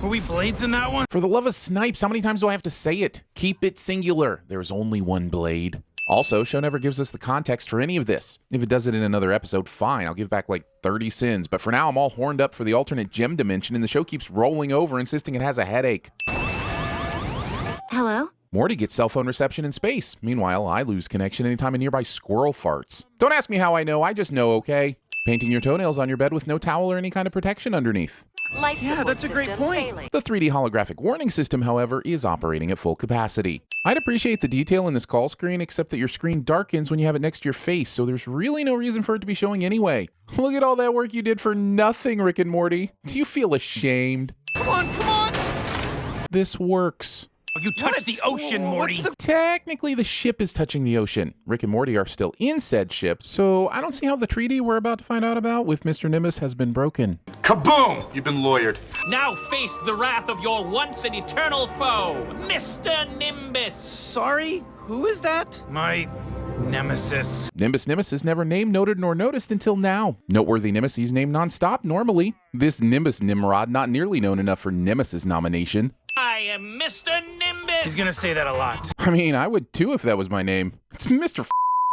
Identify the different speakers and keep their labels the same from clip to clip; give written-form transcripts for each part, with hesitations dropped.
Speaker 1: Were we blades in that one?
Speaker 2: For the love of snipes, how many times do I have to say it? Keep it singular. There's only one blade. Also, show never gives us the context for any of this. If it does it in another episode, fine, I'll give back like 30 sins. But for now, I'm all horned up for the alternate gem dimension, and the show keeps rolling over, insisting it has a headache.
Speaker 3: Hello?
Speaker 2: Morty gets cell phone reception in space. Meanwhile, I lose connection anytime a nearby squirrel farts. Don't ask me how I know, I just know, okay? Painting your toenails on your bed with no towel or any kind of protection underneath.
Speaker 1: Yeah, that's a great point.
Speaker 2: The 3D holographic warning system, however, is operating at full capacity. I'd appreciate the detail in this call screen, except that your screen darkens when you have it next to your face, so there's really no reason for it to be showing anyway. Look at all that work you did for nothing, Rick and Morty. Do you feel ashamed?
Speaker 1: Come on!
Speaker 2: This works.
Speaker 1: Oh, you touched the ocean, Morty.
Speaker 2: Technically, the ship is touching the ocean. Rick and Morty are still in said ship, so I don't see how the treaty we're about to find out about with Mr. Nimbus has been broken.
Speaker 4: Kaboom! You've been lawyered.
Speaker 5: Now face the wrath of your once and eternal foe, Mr. Nimbus.
Speaker 1: Sorry? Who is that? My nemesis.
Speaker 2: Nimbus is never named, noted, nor noticed until now. Noteworthy nemesis named nonstop normally. This Nimbus Nimrod not nearly known enough for Nemesis nomination.
Speaker 5: I am Mr. Nimbus.
Speaker 1: He's gonna say that a lot.
Speaker 2: I mean, I would too if that was my name. It's Mr.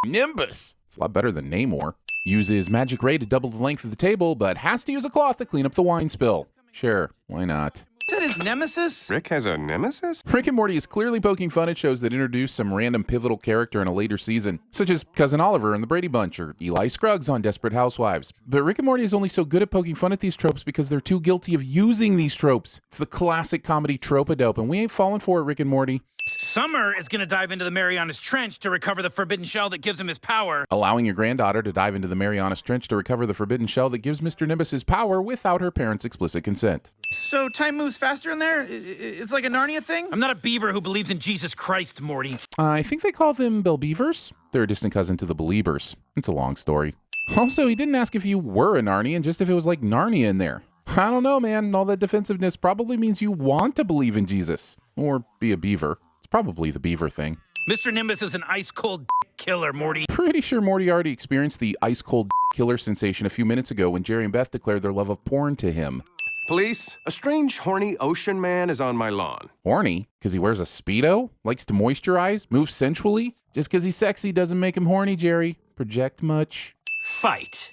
Speaker 2: Nimbus. It's a lot better than Namor. Uses magic ray to double the length of the table, but has to use a cloth to clean up the wine spill. Sure, why not?
Speaker 1: Is that his nemesis?
Speaker 4: Rick has a nemesis?
Speaker 2: Rick and Morty is clearly poking fun at shows that introduce some random pivotal character in a later season, such as Cousin Oliver in The Brady Bunch or Eli Scruggs on Desperate Housewives. But Rick and Morty is only so good at poking fun at these tropes because they're too guilty of using these tropes. It's the classic comedy trope-a-dope, and we ain't falling for it, Rick and Morty.
Speaker 1: Summer is gonna dive into the Marianas Trench to recover the forbidden shell that gives him his power.
Speaker 2: Allowing your granddaughter to dive into the Marianas Trench to recover the forbidden shell that gives Mr. Nimbus his power without her parents' explicit consent.
Speaker 1: So time moves faster in there? It's like a Narnia thing? I'm not a beaver who believes in Jesus Christ, Morty.
Speaker 2: I think they call them Belbeavers. They're a distant cousin to the Beliebers. It's a long story. Also, he didn't ask if you were a Narnian, just if it was like Narnia in there. I don't know, man. All that defensiveness probably means you want to believe in Jesus. Or be a beaver. It's probably the beaver thing.
Speaker 1: Mr. Nimbus is an ice-cold killer, Morty.
Speaker 2: Pretty sure Morty already experienced the ice-cold killer sensation a few minutes ago when Jerry and Beth declared their love of porn to him.
Speaker 4: Police, a strange, horny ocean man is on my lawn.
Speaker 2: Horny? Because he wears a Speedo? Likes to moisturize? Moves sensually? Just because he's sexy doesn't make him horny, Jerry. Project much?
Speaker 5: Fight.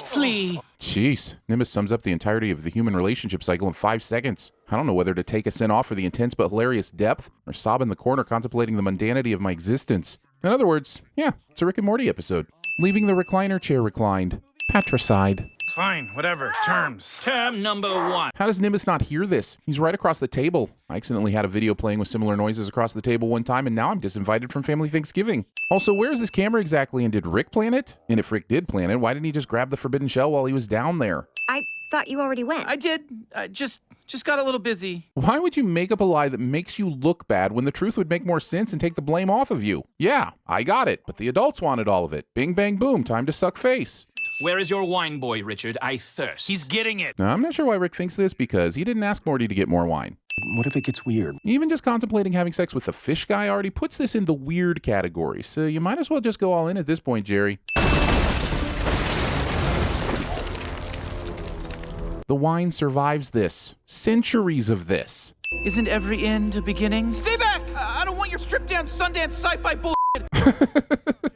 Speaker 5: Flee.
Speaker 2: Jeez, Nimbus sums up the entirety of the human relationship cycle in 5 seconds. I don't know whether to take a sin off for the intense but hilarious depth, or sob in the corner contemplating the mundanity of my existence. In other words, yeah, it's a Rick and Morty episode. Leaving the recliner chair reclined. Patricide.
Speaker 1: Fine, whatever. Terms.
Speaker 5: Term number 1.
Speaker 2: How does Nimbus not hear this? He's right across the table. I accidentally had a video playing with similar noises across the table one time, and now I'm disinvited from family Thanksgiving. Also, where is this camera exactly, and did Rick plan it? And if Rick did plan it, why didn't he just grab the forbidden shell while he was down there?
Speaker 3: I thought you already went.
Speaker 1: I did. I just got a little busy.
Speaker 2: Why would you make up a lie that makes you look bad when the truth would make more sense and take the blame off of you? Yeah, I got it, but the adults wanted all of it. Bing, bang, boom, time to suck face.
Speaker 5: Where is your wine boy, Richard? I thirst.
Speaker 1: He's getting it.
Speaker 2: Now, I'm not sure why Rick thinks this because he didn't ask Morty to get more wine.
Speaker 4: What if it gets weird?
Speaker 2: Even just contemplating having sex with the fish guy already puts this in the weird category, so you might as well just go all in at this point, Jerry. The wine survives this. Centuries of this.
Speaker 1: Isn't every end a beginning? Stay back! I don't want your stripped-down Sundance sci-fi bull.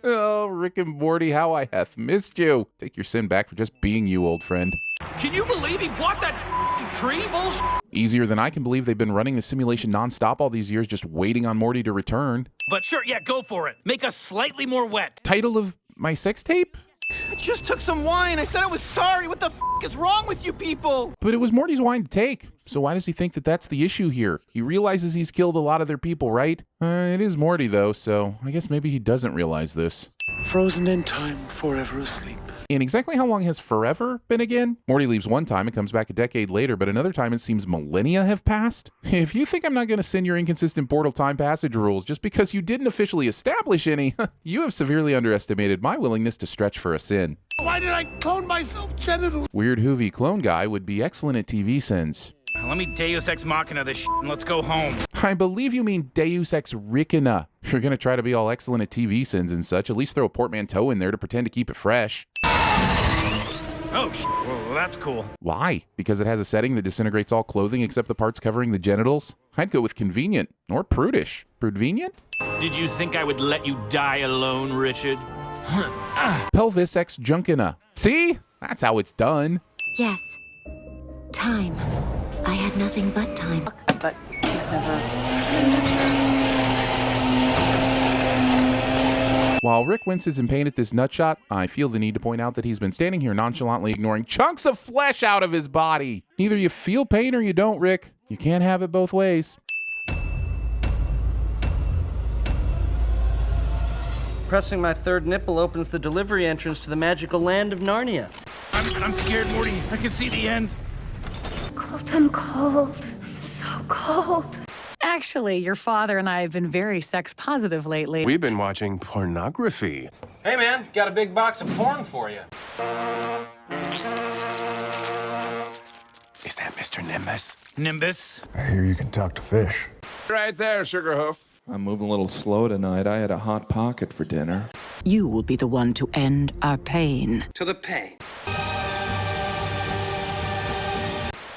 Speaker 2: Oh, Rick and Morty, how I hath missed you. Take your sin back for just being you, old friend.
Speaker 5: Can you believe he bought that tree bullshit?
Speaker 2: Easier than I can believe they've been running the simulation nonstop all these years just waiting on Morty to return.
Speaker 1: But sure, yeah, go for it. Make us slightly more wet.
Speaker 2: Title of my sex tape?
Speaker 1: I just took some wine. I said I was sorry. What the f*** is wrong with you people?
Speaker 2: But it was Morty's wine to take. So why does he think that that's the issue here? He realizes he's killed a lot of their people, right? It is Morty, though, so I guess maybe he doesn't realize this.
Speaker 6: Frozen in time, forever asleep.
Speaker 2: And exactly how long has forever been again? Morty leaves one time and comes back a decade later, but another time it seems millennia have passed. If you think I'm not going to send your inconsistent portal time passage rules just because you didn't officially establish any, you have severely underestimated my willingness to stretch for a sin.
Speaker 6: Why did I clone myself genitals?
Speaker 2: Weird Hoovy clone guy would be excellent at TVSins.
Speaker 1: Let me Deus Ex Machina this shit and let's go home.
Speaker 2: I believe you mean Deus Ex Rickina. If you're going to try to be all excellent at TVSins and such, at least throw a portmanteau in there to pretend to keep it fresh.
Speaker 1: Oh, well, that's cool.
Speaker 2: Why? Because it has a setting that disintegrates all clothing except the parts covering the genitals? I'd go with convenient or prudish. Prudvenient?
Speaker 5: Did you think I would let you die alone, Richard?
Speaker 2: Pelvis ex junkina. See? That's how it's done.
Speaker 3: Yes. Time. I had nothing but time.
Speaker 7: But he's never...
Speaker 2: While Rick winces in pain at this nutshot, I feel the need to point out that he's been standing here nonchalantly ignoring chunks of flesh out of his body. Either you feel pain or you don't, Rick. You can't have it both ways.
Speaker 8: Pressing my third nipple opens the delivery entrance to the magical land of Narnia.
Speaker 1: I'm scared, Morty. I can see the end.
Speaker 3: Cold, I'm cold. I'm so cold.
Speaker 9: Actually, your father and I have been very sex positive lately.
Speaker 4: We've been watching pornography.
Speaker 10: Hey, man, got a big box of porn for you.
Speaker 4: Is that Mr. Nimbus?
Speaker 1: Nimbus.
Speaker 6: I hear you can talk to fish.
Speaker 11: Right there, Sugarhoof. I'm moving a little slow tonight. I had a hot pocket for dinner.
Speaker 7: You will be the one to end our pain.
Speaker 10: To the pain.